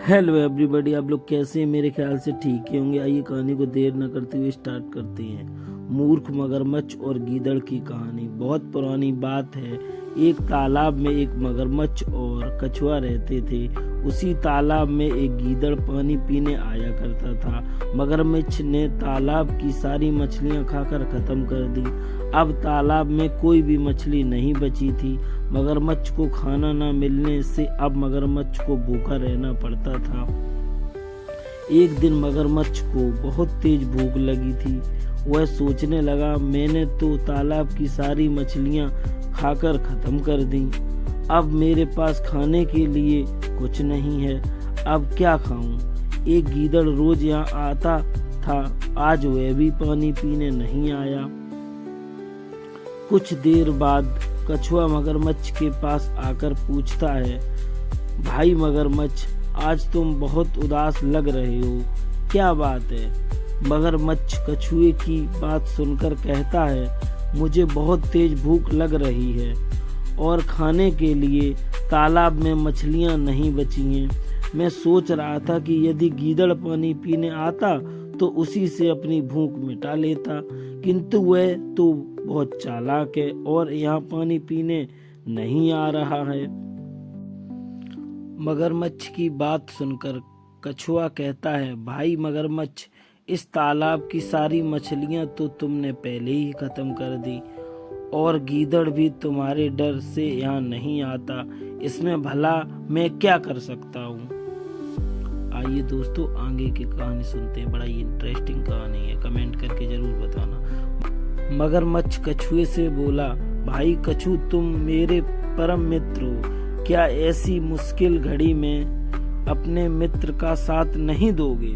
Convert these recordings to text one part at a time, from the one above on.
Hello everybody, आप लोग कैसे हैं? मेरे ख्याल से ठीक ही होंगे। आइए कहानी को देर न करते हुए स्टार्ट करते हैं। मूर्ख मगरमच्छ और गीदड़ की कहानी। बहुत पुरानी बात है। एक तालाब में एक मगरमच्छ और कछुआ रहते थे। उसी तालाब में एक गीदड़ पानी पीने आया करता था। मगरमच्छ ने तालाब की सारी मछलियां खाकर खत्म कर दी। अब तालाब में कोई भी मछली नहीं बची थी। मगरमच्छ को खाना न मिलने से अब मगरमच्छ को भूखा रहना पड़ता था। एक दिन मगरमच्छ को बहुत तेज भूख लगी थी। वह सोचने लगा, मैंने तो तालाब की सारी मछलियां खाकर खत्म कर दी। अब मेरे पास खाने के लिए कुछ नहीं है। अब क्या खाऊं? एक गीदड़ रोज यहाँ आता था, आज वह भी पानी पीने नहीं आया। कुछ देर बाद कछुआ मगरमच्छ के पास आकर पूछता है, भाई मगरमच्छ, आज तुम बहुत उदास लग रहे हो, क्या बात है? मगरमच्छ कछुए की बात सुनकर कहता है, मुझे बहुत तेज भूख लग रही है और खाने के लिए तालाब में मछलियां नहीं बची हैं। मैं सोच रहा था कि यदि गीदड़ पानी पीने आता तो उसी से अपनी भूख मिटा लेता, किंतु वह तो बहुत चालाक है और यहाँ पानी पीने नहीं आ रहा है। मगरमच्छ की बात सुनकर कछुआ कहता है, भाई मगरमच्छ, इस तालाब की सारी मछलियां तो तुमने पहले ही खत्म कर दी और गीदड़ भी तुम्हारे डर से यहाँ नहीं आता। इसमें भला मैं क्या कर सकता हूँ? आइए दोस्तों, आगे की कहानी सुनते हैं। बड़ा ही इंटरेस्टिंग कहानी है, कमेंट करके जरूर बताना। मगरमच्छ कछुए से बोला, भाई कछु, तुम मेरे परम मित्र हो, क्या ऐसी मुश्किल घड़ी में अपने मित्र का साथ नहीं दोगे?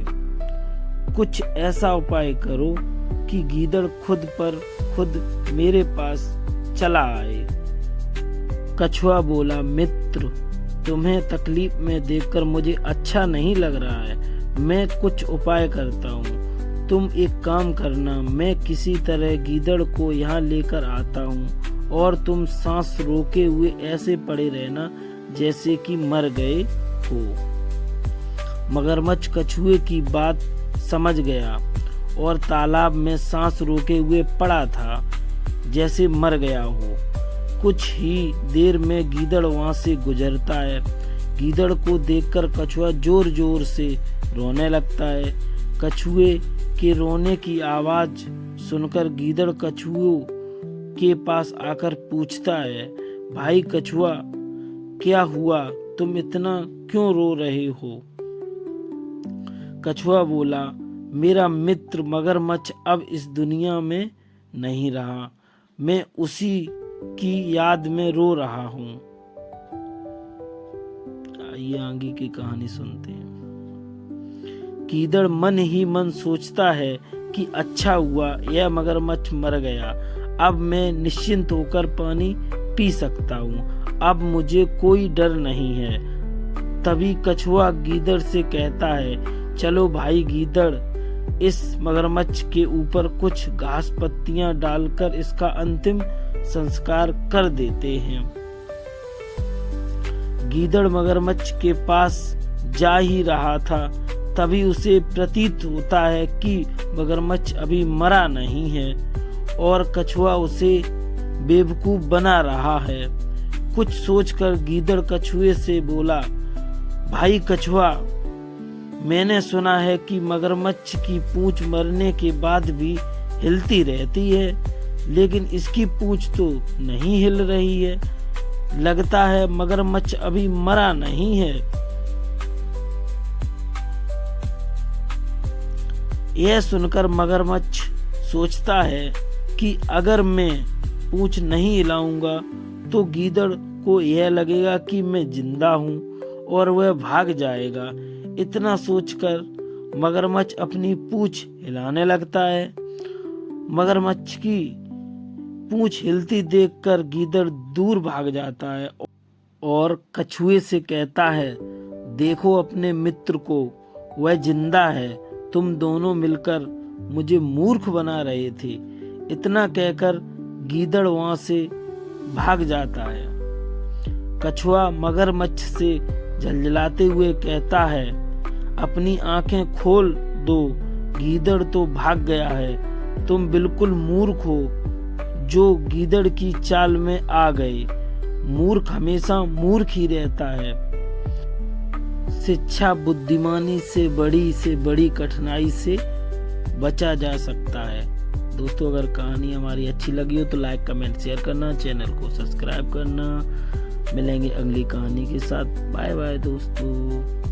कुछ ऐसा उपाय करो कि गीदड़ खुद मेरे पास चला आए। कछुआ बोला, मित्र, तुम्हें तकलीफ में देखकर मुझे अच्छा नहीं लग रहा है। मैं कुछ उपाय करता हूँ, तुम एक काम करना, मैं किसी तरह गीदड़ को यहाँ लेकर आता हूँ और तुम सांस रोके हुए ऐसे पड़े रहना जैसे कि मर गए हो। मगरमच्छ कछुए की बात समझ गया और तालाब में सांस रोके हुए पड़ा था जैसे मर गया हो। कुछ ही देर में गीदड़ वहां से गुजरता है। गीदड़ को देखकर कछुआ जोर जोर से रोने लगता है। कछुए के रोने की आवाज सुनकर गीदड़ कछुओं के पास आकर पूछता है, भाई कछुआ, क्या हुआ? तुम इतना क्यों रो रहे हो? कछुआ बोला, मेरा मित्र मगरमच्छ अब इस दुनिया में नहीं रहा, मैं उसी की याद में रो रहा हूँ। आइए आगे की कहानी सुनते हैं। गीदड़ मन ही मन सोचता है कि अच्छा हुआ यह मगरमच्छ मर गया, अब मैं निश्चिंत होकर पानी पी सकता हूँ, अब मुझे कोई डर नहीं है। तभी कछुआ गीदड़ से कहता है, चलो भाई गीदड़, इस मगरमच्छ के ऊपर कुछ घास पत्तियां डालकर इसका अंतिम संस्कार कर देते हैं। गीदड़ मगरमच्छ के पास जा ही रहा था, तभी उसे प्रतीत होता है कि मगरमच्छ अभी मरा नहीं है और कछुआ उसे बेवकूफ बना रहा है। कुछ सोचकर गीदड़ कछुए से बोला, भाई कछुआ, मैंने सुना है कि मगरमच्छ की पूंछ मरने के बाद भी हिलती रहती है, लेकिन इसकी पूंछ तो नहीं हिल रही है। लगता है मगरमच्छ अभी मरा नहीं है। यह सुनकर मगरमच्छ सोचता है कि अगर मैं पूंछ नहीं हिलाऊंगा तो गीदड़ को यह लगेगा कि मैं जिंदा हूं और वह भाग जाएगा। इतना सोचकर मगरमच्छ अपनी पूंछ हिलाने लगता है। मगरमच्छ की पूंछ हिलती देखकर गीदड़ दूर भाग जाता है और कछुए से कहता है, देखो अपने मित्र को, वह जिंदा है, तुम दोनों मिलकर मुझे मूर्ख बना रहे थे। इतना कहकर गीदड़ वहां से भाग जाता है। कछुआ मगरमच्छ से झलझलाते हुए कहता है, अपनी आंखें खोल दो, गीदड़ तो भाग गया है। तुम बिल्कुल मूर्ख हो जो गीदड़ की चाल में आ गए। मूर्ख हमेशा मूर्ख ही रहता है। शिक्षा बुद्धिमानी से बड़ी कठिनाई से बचा जा सकता है। दोस्तों, अगर कहानी हमारी अच्छी लगी हो तो लाइक कमेंट शेयर करना, चैनल को सब्सक्राइब करना। मिलेंगे अगली कहानी के साथ। बाय बाय दोस्तों।